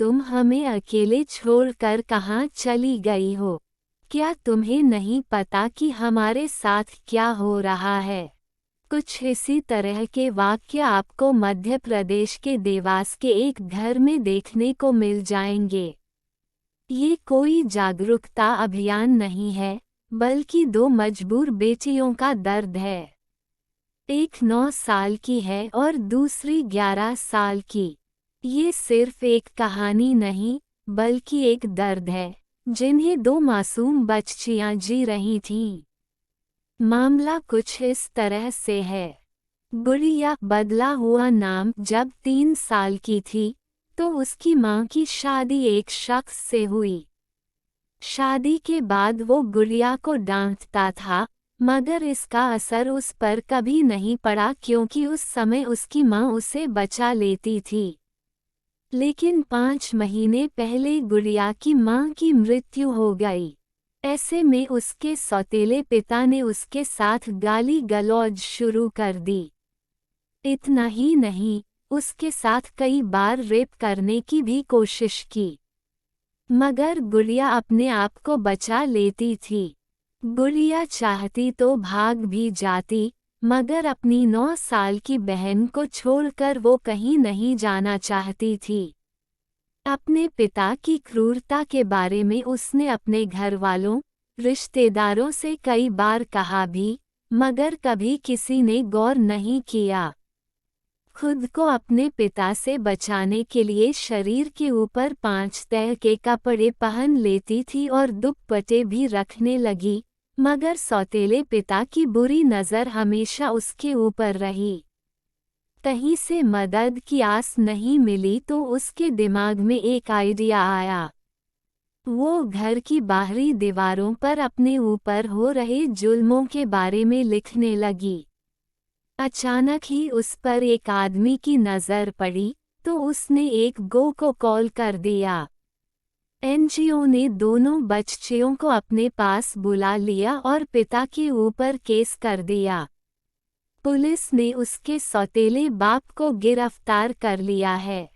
तुम हमें अकेले छोड़कर कहाँ चली गई हो? क्या तुम्हें नहीं पता कि हमारे साथ क्या हो रहा है? कुछ इसी तरह के वाक्य आपको मध्य प्रदेश के देवास के एक घर में देखने को मिल जाएंगे। ये कोई जागरूकता अभियान नहीं है, बल्कि दो मजबूर बेटियों का दर्द है। एक 9 साल की है और दूसरी 11 साल की। ये सिर्फ एक कहानी नहीं, बल्कि एक दर्द है, जिन्हें दो मासूम बच्चियां जी रही थीं। मामला कुछ इस तरह से है। गुड़िया बदला हुआ नाम जब 3 साल की थी, तो उसकी मां की शादी एक शख्स से हुई। शादी के बाद वो गुड़िया को डांटता था, मगर इसका असर उस पर कभी नहीं पड़ा क्योंकि उस समय उसकी मां उसे बचा लेती थी। लेकिन 5 महीने पहले गुड़िया की मां की मृत्यु हो गई। ऐसे में उसके सौतेले पिता ने उसके साथ गाली गलौज शुरू कर दी। इतना ही नहीं, उसके साथ कई बार रेप करने की भी कोशिश की। मगर गुड़िया अपने आप को बचा लेती थी। गुड़िया चाहती तो भाग भी जाती, मगर अपनी 9 साल की बहन को छोड़कर वो कहीं नहीं जाना चाहती थी। अपने पिता की क्रूरता के बारे में उसने अपने घर वालों, रिश्तेदारों से कई बार कहा भी, मगर कभी किसी ने गौर नहीं किया। खुद को अपने पिता से बचाने के लिए शरीर के ऊपर 5 तह के कपड़े पहन लेती थी और दुपट्टे भी रखने लगी, मगर सौतेले पिता की बुरी नज़र हमेशा उसके ऊपर रही। कहीं से मदद की आस नहीं मिली तो उसके दिमाग में एक आइडिया आया। वो घर की बाहरी दीवारों पर अपने ऊपर हो रहे जुल्मों के बारे में लिखने लगी। अचानक ही उस पर एक आदमी की नज़र पड़ी, तो उसने एक गो को कॉल कर दिया। एनजीओ ने दोनों बच्चियों को अपने पास बुला लिया और पिता के ऊपर केस कर दिया। पुलिस ने उसके सौतेले बाप को गिरफ्तार कर लिया है।